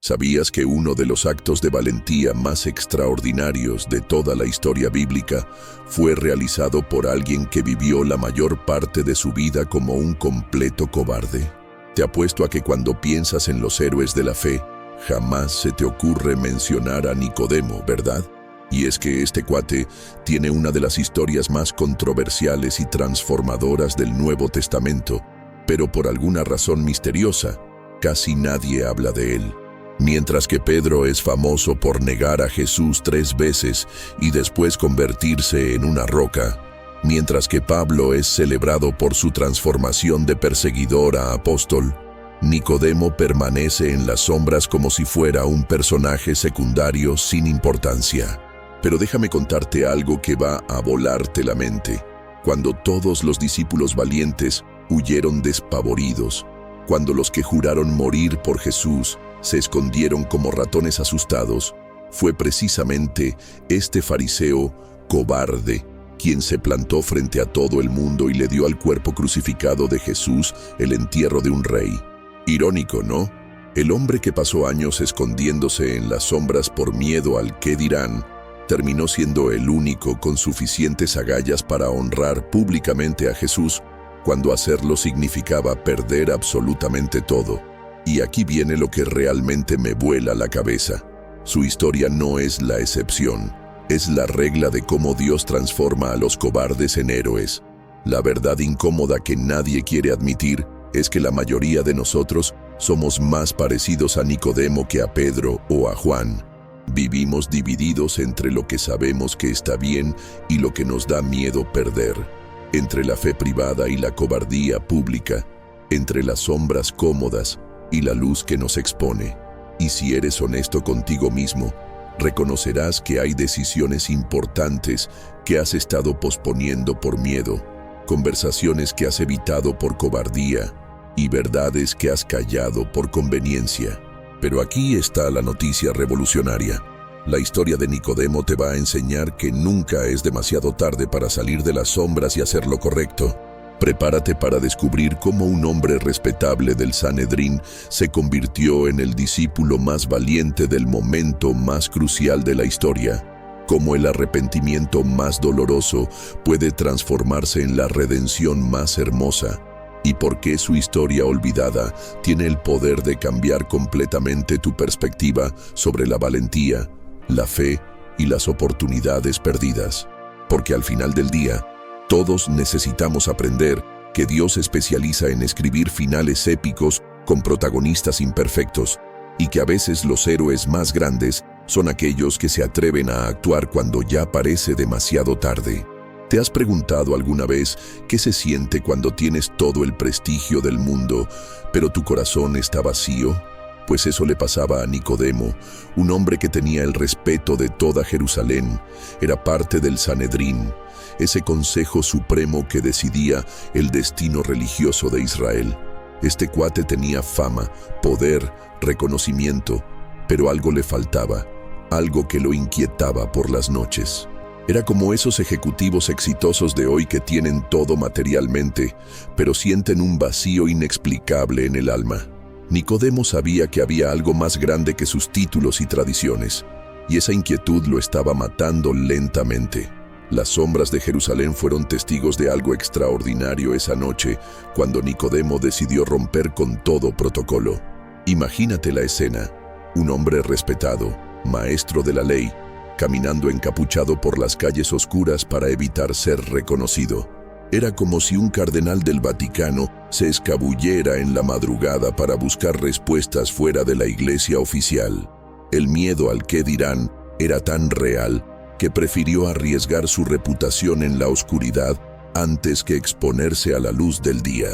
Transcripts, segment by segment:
¿Sabías que uno de los actos de valentía más extraordinarios de toda la historia bíblica fue realizado por alguien que vivió la mayor parte de su vida como un completo cobarde? Te apuesto a que cuando piensas en los héroes de la fe, jamás se te ocurre mencionar a Nicodemo, ¿verdad? Y es que este cuate tiene una de las historias más controversiales y transformadoras del Nuevo Testamento, pero por alguna razón misteriosa, casi nadie habla de él. Mientras que Pedro es famoso por negar a Jesús 3 veces y después convertirse en una roca, mientras que Pablo es celebrado por su transformación de perseguidor a apóstol, Nicodemo permanece en las sombras como si fuera un personaje secundario sin importancia. Pero déjame contarte algo que va a volarte la mente. Cuando todos los discípulos valientes huyeron despavoridos, cuando los que juraron morir por Jesús se escondieron como ratones asustados, fue precisamente este fariseo cobarde quien se plantó frente a todo el mundo y le dio al cuerpo crucificado de Jesús el entierro de un rey. Irónico, ¿no? El hombre que pasó años escondiéndose en las sombras por miedo al qué dirán, terminó siendo el único con suficientes agallas para honrar públicamente a Jesús, cuando hacerlo significaba perder absolutamente todo. Y aquí viene lo que realmente me vuela la cabeza. Su historia no es la excepción, es la regla de cómo Dios transforma a los cobardes en héroes. La verdad incómoda que nadie quiere admitir es que la mayoría de nosotros somos más parecidos a Nicodemo que a Pedro o a Juan. Vivimos divididos entre lo que sabemos que está bien y lo que nos da miedo perder, entre la fe privada y la cobardía pública, entre las sombras cómodas y la luz que nos expone. Y si eres honesto contigo mismo, reconocerás que hay decisiones importantes que has estado posponiendo por miedo, conversaciones que has evitado por cobardía y verdades que has callado por conveniencia. Pero aquí está la noticia revolucionaria. La historia de Nicodemo te va a enseñar que nunca es demasiado tarde para salir de las sombras y hacer lo correcto. Prepárate para descubrir cómo un hombre respetable del Sanedrín se convirtió en el discípulo más valiente del momento más crucial de la historia, cómo el arrepentimiento más doloroso puede transformarse en la redención más hermosa, y por qué su historia olvidada tiene el poder de cambiar completamente tu perspectiva sobre la valentía, la fe y las oportunidades perdidas. Porque al final del día, todos necesitamos aprender que Dios se especializa en escribir finales épicos con protagonistas imperfectos, y que a veces los héroes más grandes son aquellos que se atreven a actuar cuando ya parece demasiado tarde. ¿Te has preguntado alguna vez qué se siente cuando tienes todo el prestigio del mundo, pero tu corazón está vacío? Pues eso le pasaba a Nicodemo, un hombre que tenía el respeto de toda Jerusalén, era parte del Sanedrín, ese consejo supremo que decidía el destino religioso de Israel. Este cuate tenía fama, poder, reconocimiento, pero algo le faltaba, algo que lo inquietaba por las noches. Era como esos ejecutivos exitosos de hoy que tienen todo materialmente, pero sienten un vacío inexplicable en el alma. Nicodemo sabía que había algo más grande que sus títulos y tradiciones, y esa inquietud lo estaba matando lentamente. Las sombras de Jerusalén fueron testigos de algo extraordinario esa noche, cuando Nicodemo decidió romper con todo protocolo. Imagínate la escena: un hombre respetado, maestro de la ley, caminando encapuchado por las calles oscuras para evitar ser reconocido. Era como si un cardenal del Vaticano se escabullera en la madrugada para buscar respuestas fuera de la iglesia oficial. El miedo al qué dirán era tan real que prefirió arriesgar su reputación en la oscuridad antes que exponerse a la luz del día.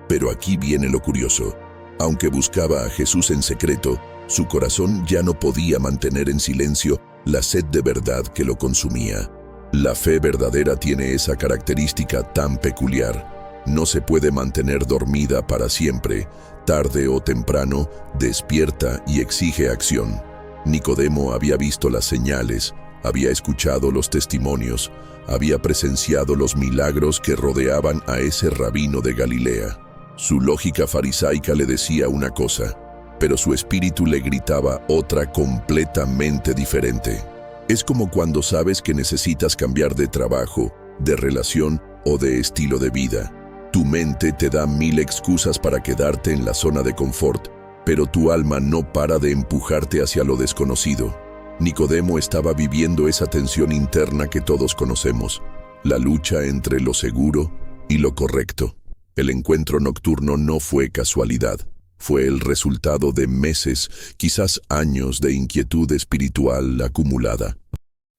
Pero aquí viene lo curioso. Aunque buscaba a Jesús en secreto, su corazón ya no podía mantener en silencio la sed de verdad que lo consumía. La fe verdadera tiene esa característica tan peculiar. No se puede mantener dormida para siempre. Tarde o temprano, despierta y exige acción. Nicodemo había visto las señales, había escuchado los testimonios, había presenciado los milagros que rodeaban a ese rabino de Galilea. Su lógica farisaica le decía una cosa: pero su espíritu le gritaba otra completamente diferente. Es como cuando sabes que necesitas cambiar de trabajo, de relación o de estilo de vida. Tu mente te da 1000 excusas para quedarte en la zona de confort, pero tu alma no para de empujarte hacia lo desconocido. Nicodemo estaba viviendo esa tensión interna que todos conocemos, la lucha entre lo seguro y lo correcto. El encuentro nocturno no fue casualidad, fue el resultado de meses, quizás años de inquietud espiritual acumulada.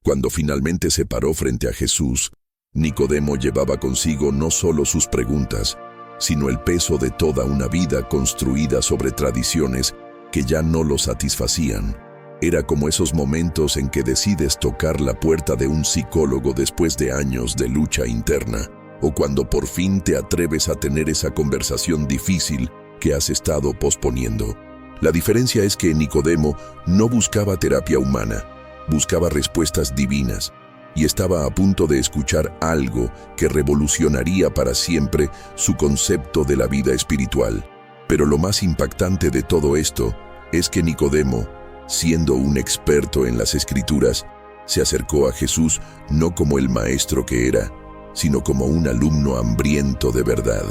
Cuando finalmente se paró frente a Jesús, Nicodemo llevaba consigo no solo sus preguntas, sino el peso de toda una vida construida sobre tradiciones que ya no lo satisfacían. Era como esos momentos en que decides tocar la puerta de un psicólogo después de años de lucha interna, o cuando por fin te atreves a tener esa conversación difícil que has estado posponiendo. La diferencia es que Nicodemo no buscaba terapia humana, buscaba respuestas divinas, y estaba a punto de escuchar algo que revolucionaría para siempre su concepto de la vida espiritual. Pero lo más impactante de todo esto es que Nicodemo, siendo un experto en las Escrituras, se acercó a Jesús no como el maestro que era, sino como un alumno hambriento de verdad.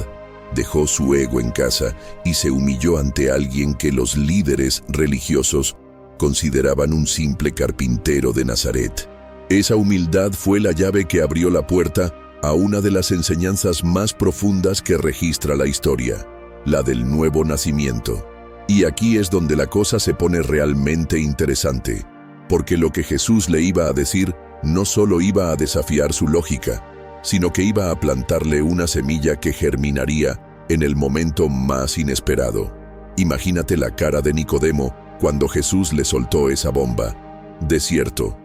Dejó su ego en casa y se humilló ante alguien que los líderes religiosos consideraban un simple carpintero de Nazaret. Esa humildad fue la llave que abrió la puerta a una de las enseñanzas más profundas que registra la historia, la del nuevo nacimiento. Y aquí es donde la cosa se pone realmente interesante, porque lo que Jesús le iba a decir no solo iba a desafiar su lógica, sino que iba a plantarle una semilla que germinaría en el momento más inesperado. Imagínate la cara de Nicodemo cuando Jesús le soltó esa bomba. De cierto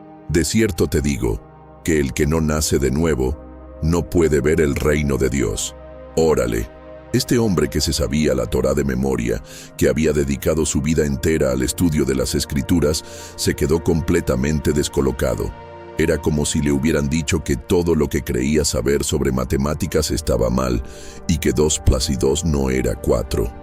te digo, que el que no nace de nuevo, no puede ver el reino de Dios. Órale. Este hombre que se sabía la Torá de memoria, que había dedicado su vida entera al estudio de las Escrituras, se quedó completamente descolocado. Era como si le hubieran dicho que todo lo que creía saber sobre matemáticas estaba mal y que 2 + 2 no era 4.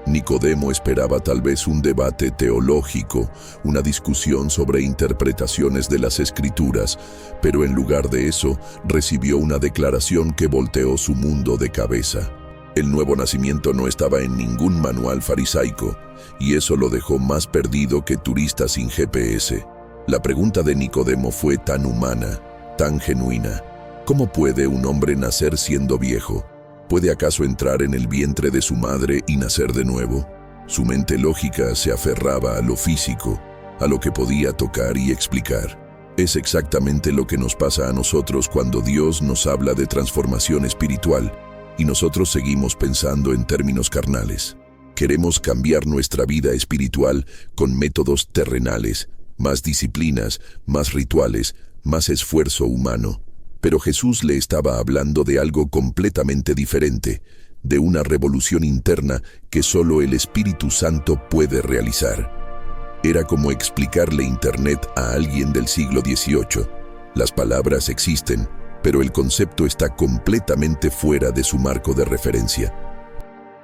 Nicodemo esperaba tal vez un debate teológico, una discusión sobre interpretaciones de las Escrituras, pero en lugar de eso, recibió una declaración que volteó su mundo de cabeza. El nuevo nacimiento no estaba en ningún manual farisaico, y eso lo dejó más perdido que turista sin GPS. La pregunta de Nicodemo fue tan humana, tan genuina. ¿Cómo puede un hombre nacer siendo viejo? ¿Puede acaso entrar en el vientre de su madre y nacer de nuevo? Su mente lógica se aferraba a lo físico, a lo que podía tocar y explicar. Es exactamente lo que nos pasa a nosotros cuando Dios nos habla de transformación espiritual y nosotros seguimos pensando en términos carnales. Queremos cambiar nuestra vida espiritual con métodos terrenales, más disciplinas, más rituales, más esfuerzo humano. Pero Jesús le estaba hablando de algo completamente diferente, de una revolución interna que solo el Espíritu Santo puede realizar. Era como explicarle Internet a alguien del siglo XVIII. Las palabras existen, pero el concepto está completamente fuera de su marco de referencia.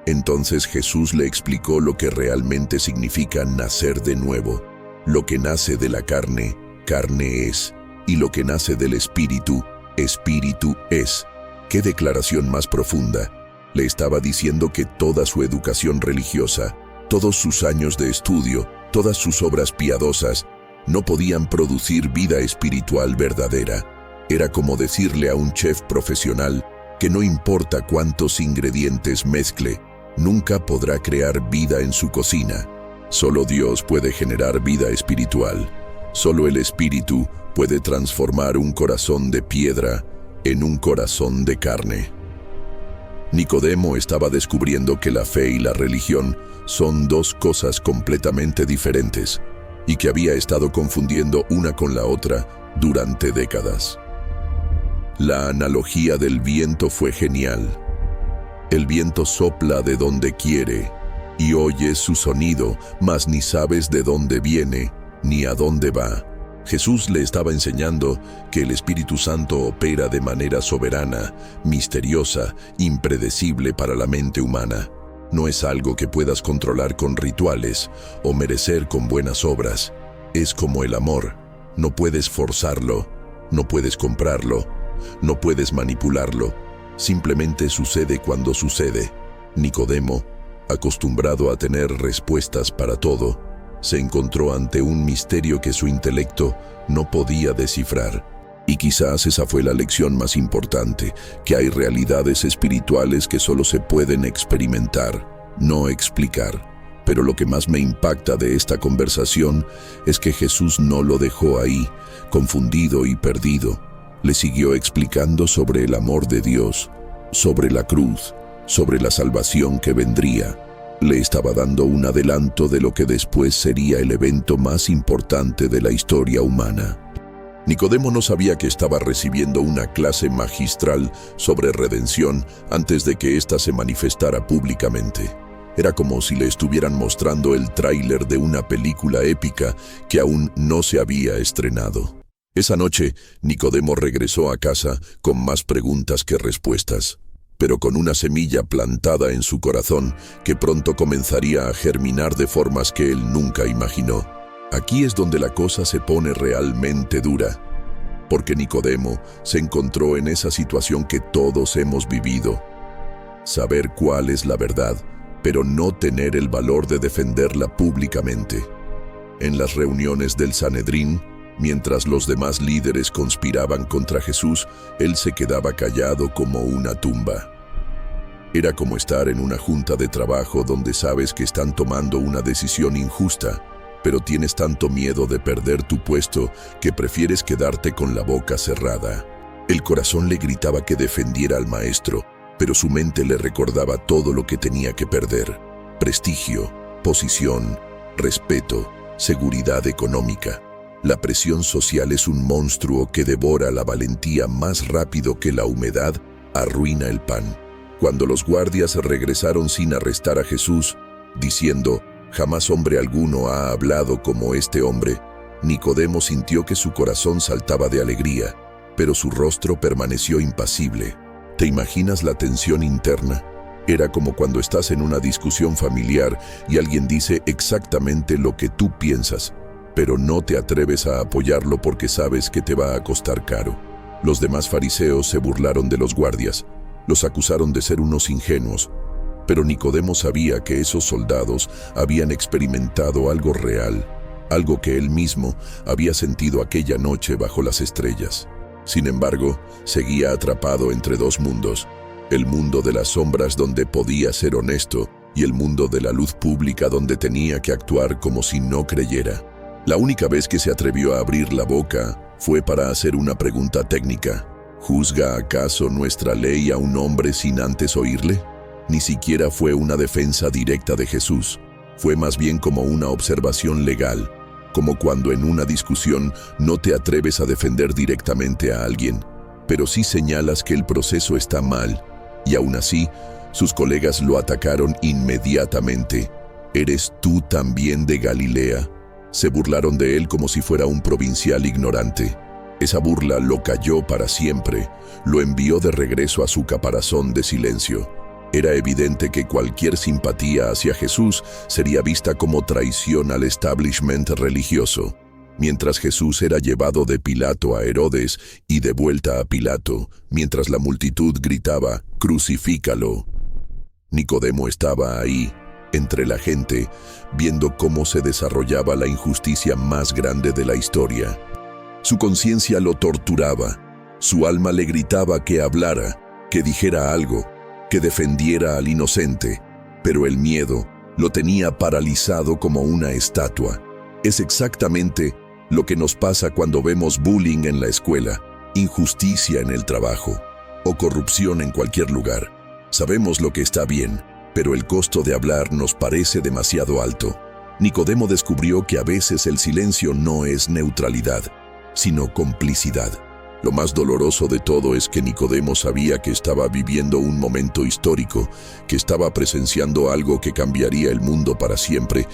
Entonces Jesús le explicó lo que realmente significa nacer de nuevo. Lo que nace de la carne, carne es, y lo que nace del Espíritu, Espíritu es. ¡Qué declaración más profunda! Le estaba diciendo que toda su educación religiosa, todos sus años de estudio, todas sus obras piadosas, no podían producir vida espiritual verdadera. Era como decirle a un chef profesional que no importa cuántos ingredientes mezcle, nunca podrá crear vida en su cocina. Solo Dios puede generar vida espiritual. Solo el Espíritu puede transformar un corazón de piedra en un corazón de carne. Nicodemo estaba descubriendo que la fe y la religión son 2 cosas completamente diferentes y que había estado confundiendo una con la otra durante décadas. La analogía del viento fue genial. El viento sopla de donde quiere y oyes su sonido, mas ni sabes de dónde viene ni a dónde va. Jesús le estaba enseñando que el Espíritu Santo opera de manera soberana, misteriosa, impredecible para la mente humana. No es algo que puedas controlar con rituales o merecer con buenas obras. Es como el amor. No puedes forzarlo, no puedes comprarlo, no puedes manipularlo. Simplemente sucede cuando sucede. Nicodemo, acostumbrado a tener respuestas para todo, se encontró ante un misterio que su intelecto no podía descifrar. Y quizás esa fue la lección más importante, que hay realidades espirituales que solo se pueden experimentar, no explicar. Pero lo que más me impacta de esta conversación es que Jesús no lo dejó ahí, confundido y perdido. Le siguió explicando sobre el amor de Dios, sobre la cruz, sobre la salvación que vendría. Le estaba dando un adelanto de lo que después sería el evento más importante de la historia humana. Nicodemo no sabía que estaba recibiendo una clase magistral sobre redención antes de que ésta se manifestara públicamente. Era como si le estuvieran mostrando el tráiler de una película épica que aún no se había estrenado. Esa noche, Nicodemo regresó a casa con más preguntas que respuestas, pero con una semilla plantada en su corazón que pronto comenzaría a germinar de formas que él nunca imaginó. Aquí es donde la cosa se pone realmente dura, porque Nicodemo se encontró en esa situación que todos hemos vivido. Saber cuál es la verdad, pero no tener el valor de defenderla públicamente. En las reuniones del Sanedrín, mientras los demás líderes conspiraban contra Jesús, él se quedaba callado como una tumba. Era como estar en una junta de trabajo donde sabes que están tomando una decisión injusta, pero tienes tanto miedo de perder tu puesto que prefieres quedarte con la boca cerrada. El corazón le gritaba que defendiera al maestro, pero su mente le recordaba todo lo que tenía que perder: prestigio, posición, respeto, seguridad económica. La presión social es un monstruo que devora la valentía más rápido que la humedad arruina el pan. Cuando los guardias regresaron sin arrestar a Jesús, diciendo: «Jamás hombre alguno ha hablado como este hombre», Nicodemo sintió que su corazón saltaba de alegría, pero su rostro permaneció impasible. ¿Te imaginas la tensión interna? Era como cuando estás en una discusión familiar y alguien dice exactamente lo que tú piensas, pero no te atreves a apoyarlo porque sabes que te va a costar caro. Los demás fariseos se burlaron de los guardias, los acusaron de ser unos ingenuos, pero Nicodemo sabía que esos soldados habían experimentado algo real, algo que él mismo había sentido aquella noche bajo las estrellas. Sin embargo, seguía atrapado entre dos mundos: el mundo de las sombras donde podía ser honesto y el mundo de la luz pública donde tenía que actuar como si no creyera. La única vez que se atrevió a abrir la boca fue para hacer una pregunta técnica: ¿juzga acaso nuestra ley a un hombre sin antes oírle? Ni siquiera fue una defensa directa de Jesús, fue más bien como una observación legal, como cuando en una discusión no te atreves a defender directamente a alguien, pero sí señalas que el proceso está mal, y aún así, sus colegas lo atacaron inmediatamente. ¿Eres tú también de Galilea? Se burlaron de él como si fuera un provincial ignorante. Esa burla lo calló para siempre, lo envió de regreso a su caparazón de silencio. Era evidente que cualquier simpatía hacia Jesús sería vista como traición al establishment religioso. Mientras Jesús era llevado de Pilato a Herodes y de vuelta a Pilato, mientras la multitud gritaba: «¡Crucifícalo!», Nicodemo estaba ahí, entre la gente, viendo cómo se desarrollaba la injusticia más grande de la historia. Su conciencia lo torturaba, su alma le gritaba que hablara, que dijera algo, que defendiera al inocente, pero el miedo lo tenía paralizado como una estatua. Es exactamente lo que nos pasa cuando vemos bullying en la escuela, injusticia en el trabajo o corrupción en cualquier lugar. Sabemos lo que está bien, pero el costo de hablar nos parece demasiado alto. Nicodemo descubrió que a veces el silencio no es neutralidad, sino complicidad. Lo más doloroso de todo es que Nicodemo sabía que estaba viviendo un momento histórico, que estaba presenciando algo que cambiaría el mundo para siempre,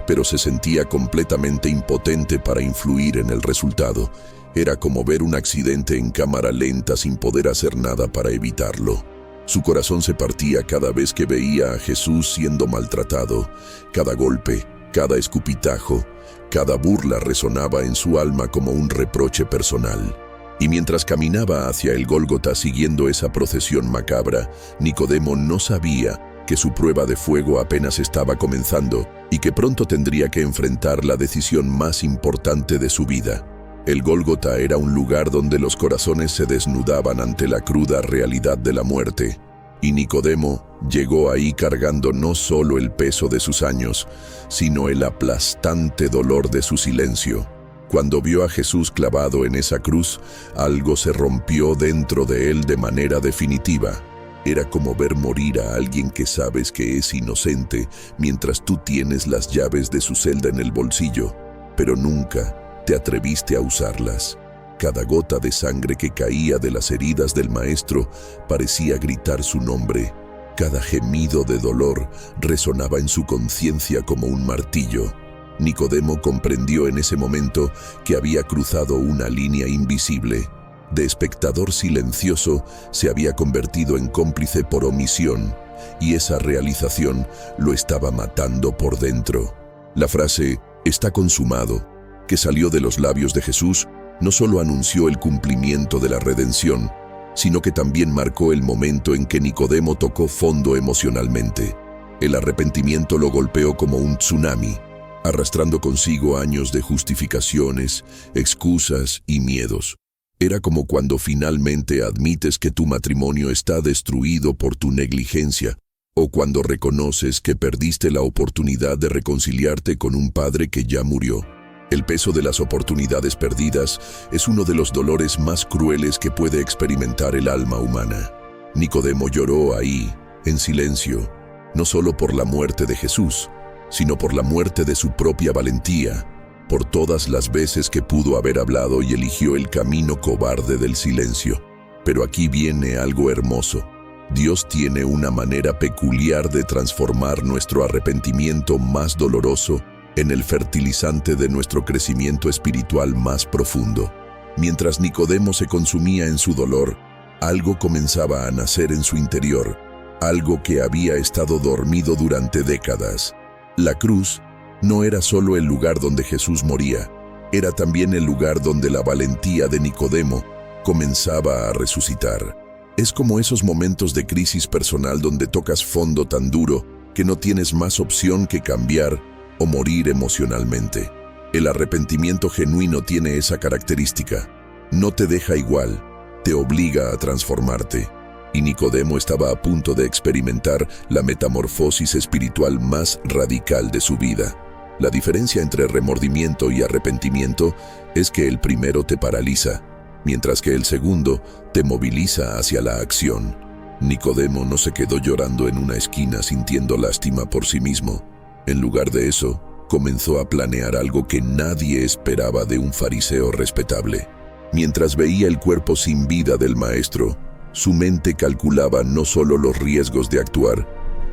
pero se sentía completamente impotente para influir en el resultado. Era como ver un accidente en cámara lenta sin poder hacer nada para evitarlo. Su corazón se partía cada vez que veía a Jesús siendo maltratado. Cada golpe, cada escupitajo, cada burla resonaba en su alma como un reproche personal. Y mientras caminaba hacia el Gólgota siguiendo esa procesión macabra, Nicodemo no sabía que su prueba de fuego apenas estaba comenzando y que pronto tendría que enfrentar la decisión más importante de su vida. El Gólgota era un lugar donde los corazones se desnudaban ante la cruda realidad de la muerte. Y Nicodemo llegó ahí cargando no solo el peso de sus años, sino el aplastante dolor de su silencio. Cuando vio a Jesús clavado en esa cruz, algo se rompió dentro de él de manera definitiva. Era como ver morir a alguien que sabes que es inocente mientras tú tienes las llaves de su celda en el bolsillo, pero nunca te atreviste a usarlas. Cada gota de sangre que caía de las heridas del maestro parecía gritar su nombre. Cada gemido de dolor resonaba en su conciencia como un martillo. Nicodemo comprendió en ese momento que había cruzado una línea invisible. De espectador silencioso se había convertido en cómplice por omisión, y esa realización lo estaba matando por dentro. La frase «está consumado», que salió de los labios de Jesús, no solo anunció el cumplimiento de la redención, sino que también marcó el momento en que Nicodemo tocó fondo emocionalmente. El arrepentimiento lo golpeó como un tsunami, arrastrando consigo años de justificaciones, excusas y miedos. Era como cuando finalmente admites que tu matrimonio está destruido por tu negligencia, o cuando reconoces que perdiste la oportunidad de reconciliarte con un padre que ya murió. El peso de las oportunidades perdidas es uno de los dolores más crueles que puede experimentar el alma humana. Nicodemo lloró ahí, en silencio, no solo por la muerte de Jesús, sino por la muerte de su propia valentía, por todas las veces que pudo haber hablado y eligió el camino cobarde del silencio. Pero aquí viene algo hermoso. Dios tiene una manera peculiar de transformar nuestro arrepentimiento más doloroso en el fertilizante de nuestro crecimiento espiritual más profundo. Mientras Nicodemo se consumía en su dolor, algo comenzaba a nacer en su interior, algo que había estado dormido durante décadas. La cruz no era solo el lugar donde Jesús moría, era también el lugar donde la valentía de Nicodemo comenzaba a resucitar. Es como esos momentos de crisis personal donde tocas fondo tan duro que no tienes más opción que cambiar o morir emocionalmente. El arrepentimiento genuino tiene esa característica. No te deja igual, te obliga a transformarte. Y Nicodemo estaba a punto de experimentar la metamorfosis espiritual más radical de su vida. La diferencia entre remordimiento y arrepentimiento es que el primero te paraliza, mientras que el segundo te moviliza hacia la acción. Nicodemo no se quedó llorando en una esquina sintiendo lástima por sí mismo. En lugar de eso, comenzó a planear algo que nadie esperaba de un fariseo respetable. Mientras veía el cuerpo sin vida del maestro, su mente calculaba no solo los riesgos de actuar,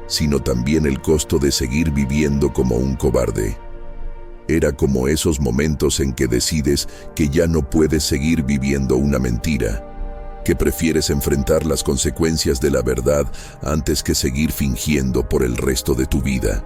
sino también el costo de seguir viviendo como un cobarde. Era como esos momentos en que decides que ya no puedes seguir viviendo una mentira, que prefieres enfrentar las consecuencias de la verdad antes que seguir fingiendo por el resto de tu vida.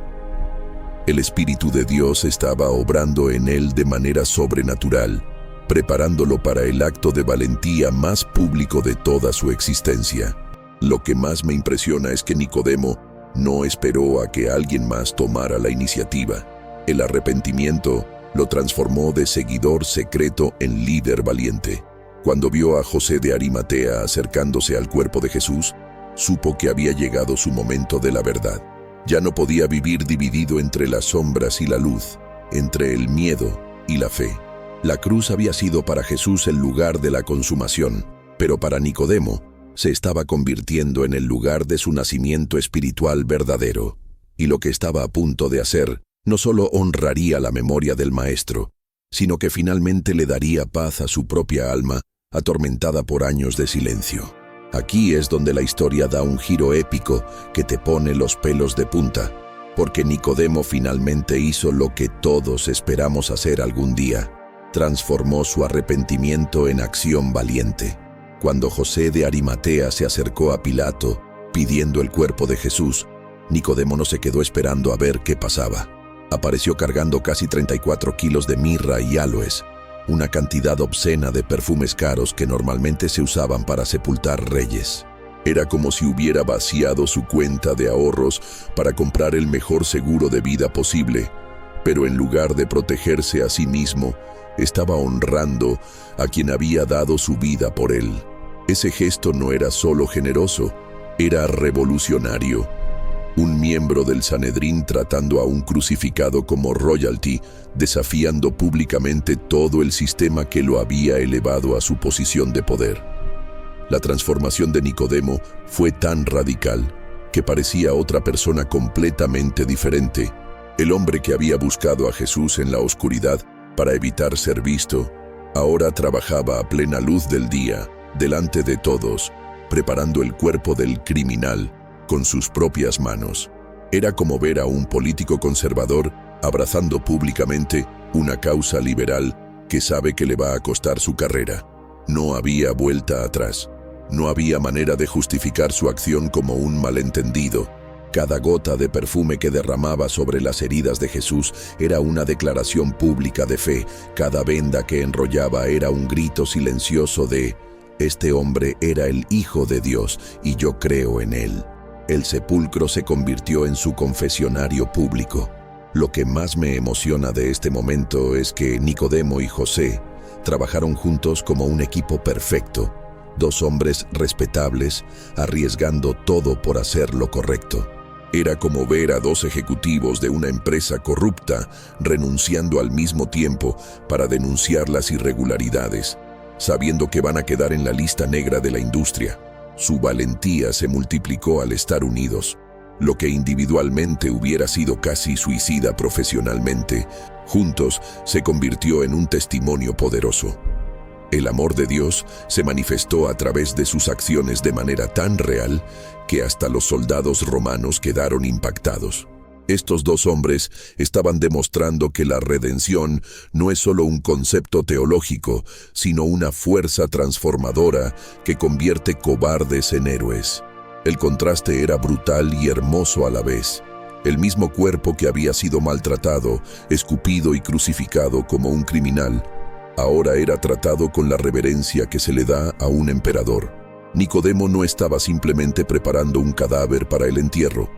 El Espíritu de Dios estaba obrando en él de manera sobrenatural, preparándolo para el acto de valentía más público de toda su existencia. Lo que más me impresiona es que Nicodemo no esperó a que alguien más tomara la iniciativa. El arrepentimiento lo transformó de seguidor secreto en líder valiente. Cuando vio a José de Arimatea acercándose al cuerpo de Jesús, supo que había llegado su momento de la verdad. Ya no podía vivir dividido entre las sombras y la luz, entre el miedo y la fe. La cruz había sido para Jesús el lugar de la consumación, pero para Nicodemo se estaba convirtiendo en el lugar de su nacimiento espiritual verdadero. Y lo que estaba a punto de hacer no solo honraría la memoria del Maestro, sino que finalmente le daría paz a su propia alma, atormentada por años de silencio. Aquí es donde la historia da un giro épico que te pone los pelos de punta, porque Nicodemo finalmente hizo lo que todos esperamos hacer algún día. Transformó su arrepentimiento en acción valiente. Cuando José de Arimatea se acercó a Pilato pidiendo el cuerpo de Jesús, Nicodemo no se quedó esperando a ver qué pasaba. Apareció cargando casi 34 kilos de mirra y áloes, una cantidad obscena de perfumes caros que normalmente se usaban para sepultar reyes. Era como si hubiera vaciado su cuenta de ahorros para comprar el mejor seguro de vida posible, pero en lugar de protegerse a sí mismo, estaba honrando a quien había dado su vida por él. Ese gesto no era solo generoso, era revolucionario. Un miembro del Sanedrín tratando a un crucificado como royalty, desafiando públicamente todo el sistema que lo había elevado a su posición de poder. La transformación de Nicodemo fue tan radical que parecía otra persona completamente diferente. El hombre que había buscado a Jesús en la oscuridad para evitar ser visto, ahora trabajaba a plena luz del día, delante de todos, preparando el cuerpo del criminal con sus propias manos. Era como ver a un político conservador abrazando públicamente una causa liberal que sabe que le va a costar su carrera. No había vuelta atrás. No había manera de justificar su acción como un malentendido. Cada gota de perfume que derramaba sobre las heridas de Jesús era una declaración pública de fe. Cada venda que enrollaba era un grito silencioso de: este hombre era el Hijo de Dios y yo creo en él. El sepulcro se convirtió en su confesionario público. Lo que más me emociona de este momento es que Nicodemo y José trabajaron juntos como un equipo perfecto. Dos hombres respetables, arriesgando todo por hacer lo correcto. Era como ver a dos ejecutivos de una empresa corrupta renunciando al mismo tiempo para denunciar las irregularidades, sabiendo que van a quedar en la lista negra de la industria. Su valentía se multiplicó al estar unidos. Lo que individualmente hubiera sido casi suicida profesionalmente, juntos se convirtió en un testimonio poderoso. El amor de Dios se manifestó a través de sus acciones de manera tan real que hasta los soldados romanos quedaron impactados. Estos dos hombres estaban demostrando que la redención no es solo un concepto teológico, sino una fuerza transformadora que convierte cobardes en héroes. El contraste era brutal y hermoso a la vez. El mismo cuerpo que había sido maltratado, escupido y crucificado como un criminal, ahora era tratado con la reverencia que se le da a un emperador. Nicodemo no estaba simplemente preparando un cadáver para el entierro.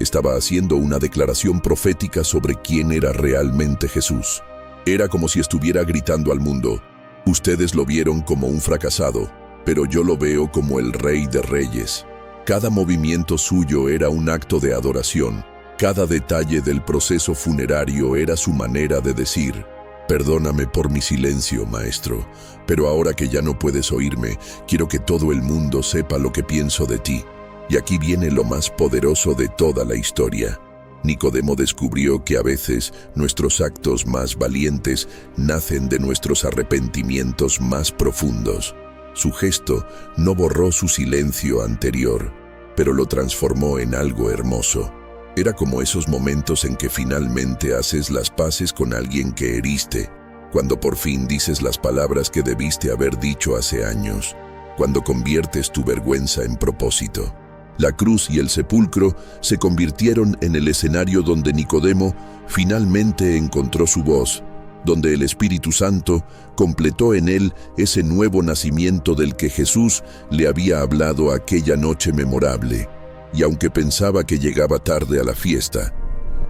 Estaba haciendo una declaración profética sobre quién era realmente Jesús. Era como si estuviera gritando al mundo: ustedes lo vieron como un fracasado, pero yo lo veo como el Rey de Reyes. Cada movimiento suyo era un acto de adoración. Cada detalle del proceso funerario era su manera de decir: perdóname por mi silencio, maestro, pero ahora que ya no puedes oírme, quiero que todo el mundo sepa lo que pienso de ti. Y aquí viene lo más poderoso de toda la historia. Nicodemo descubrió que a veces nuestros actos más valientes nacen de nuestros arrepentimientos más profundos. Su gesto no borró su silencio anterior, pero lo transformó en algo hermoso. Era como esos momentos en que finalmente haces las paces con alguien que heriste, cuando por fin dices las palabras que debiste haber dicho hace años, cuando conviertes tu vergüenza en propósito. La cruz y el sepulcro se convirtieron en el escenario donde Nicodemo finalmente encontró su voz, donde el Espíritu Santo completó en él ese nuevo nacimiento del que Jesús le había hablado aquella noche memorable. Y aunque pensaba que llegaba tarde a la fiesta,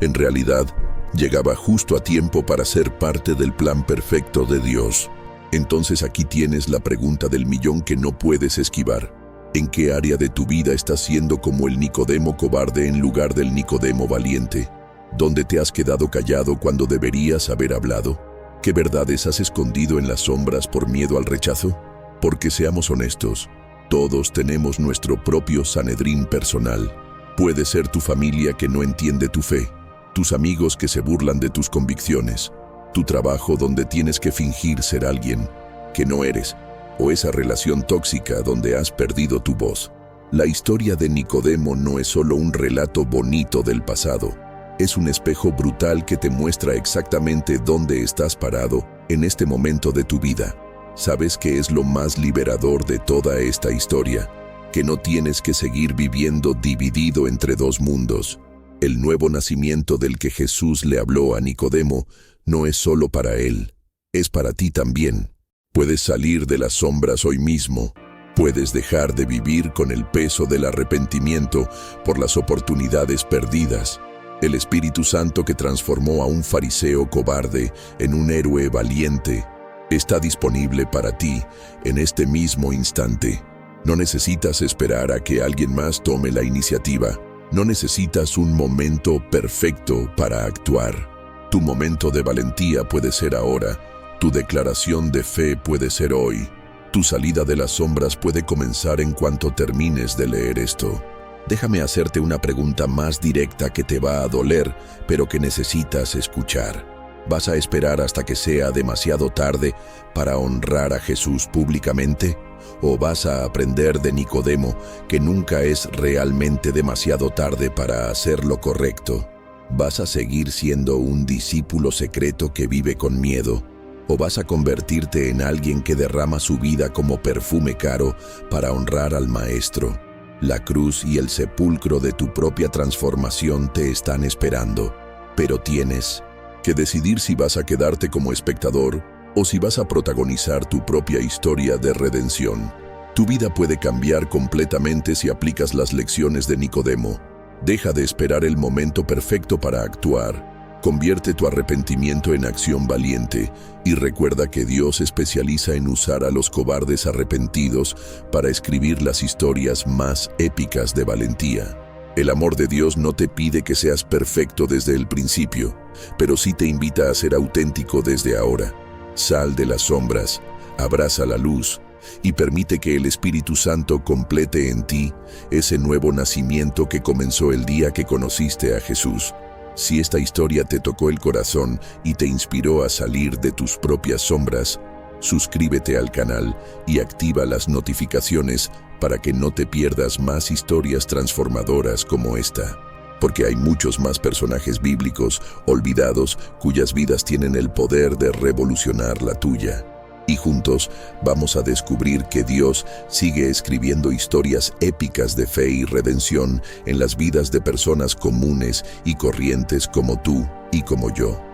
en realidad llegaba justo a tiempo para ser parte del plan perfecto de Dios. Entonces aquí tienes la pregunta del millón que no puedes esquivar. ¿En qué área de tu vida estás siendo como el Nicodemo cobarde en lugar del Nicodemo valiente? ¿Dónde te has quedado callado cuando deberías haber hablado? ¿Qué verdades has escondido en las sombras por miedo al rechazo? Porque seamos honestos, todos tenemos nuestro propio Sanedrín personal. Puede ser tu familia que no entiende tu fe, tus amigos que se burlan de tus convicciones, tu trabajo donde tienes que fingir ser alguien que no eres, o esa relación tóxica donde has perdido tu voz. La historia de Nicodemo no es solo un relato bonito del pasado, es un espejo brutal que te muestra exactamente dónde estás parado en este momento de tu vida. ¿Sabes qué es lo más liberador de toda esta historia? que no tienes que seguir viviendo dividido entre dos mundos. El nuevo nacimiento del que Jesús le habló a Nicodemo no es solo para él, es para ti también. Puedes salir de las sombras hoy mismo. Puedes dejar de vivir con el peso del arrepentimiento por las oportunidades perdidas. El Espíritu Santo que transformó a un fariseo cobarde en un héroe valiente está disponible para ti en este mismo instante. No necesitas esperar a que alguien más tome la iniciativa. No necesitas un momento perfecto para actuar. Tu momento de valentía puede ser ahora. Tu declaración de fe puede ser hoy. Tu salida de las sombras puede comenzar en cuanto termines de leer esto. Déjame hacerte una pregunta más directa que te va a doler, pero que necesitas escuchar. ¿Vas a esperar hasta que sea demasiado tarde para honrar a Jesús públicamente? ¿O vas a aprender de Nicodemo que nunca es realmente demasiado tarde para hacer lo correcto? ¿Vas a seguir siendo un discípulo secreto que vive con miedo? ¿O vas a convertirte en alguien que derrama su vida como perfume caro para honrar al Maestro? La cruz y el sepulcro de tu propia transformación te están esperando, pero tienes que decidir si vas a quedarte como espectador o si vas a protagonizar tu propia historia de redención. Tu vida puede cambiar completamente si aplicas las lecciones de Nicodemo. Deja de esperar el momento perfecto para actuar. Convierte tu arrepentimiento en acción valiente y recuerda que Dios especializa en usar a los cobardes arrepentidos para escribir las historias más épicas de valentía. El amor de Dios no te pide que seas perfecto desde el principio, pero sí te invita a ser auténtico desde ahora. Sal de las sombras, abraza la luz y permite que el Espíritu Santo complete en ti ese nuevo nacimiento que comenzó el día que conociste a Jesús. Si esta historia te tocó el corazón y te inspiró a salir de tus propias sombras, suscríbete al canal y activa las notificaciones para que no te pierdas más historias transformadoras como esta. Porque hay muchos más personajes bíblicos olvidados cuyas vidas tienen el poder de revolucionar la tuya. Y juntos vamos a descubrir que Dios sigue escribiendo historias épicas de fe y redención en las vidas de personas comunes y corrientes como tú y como yo.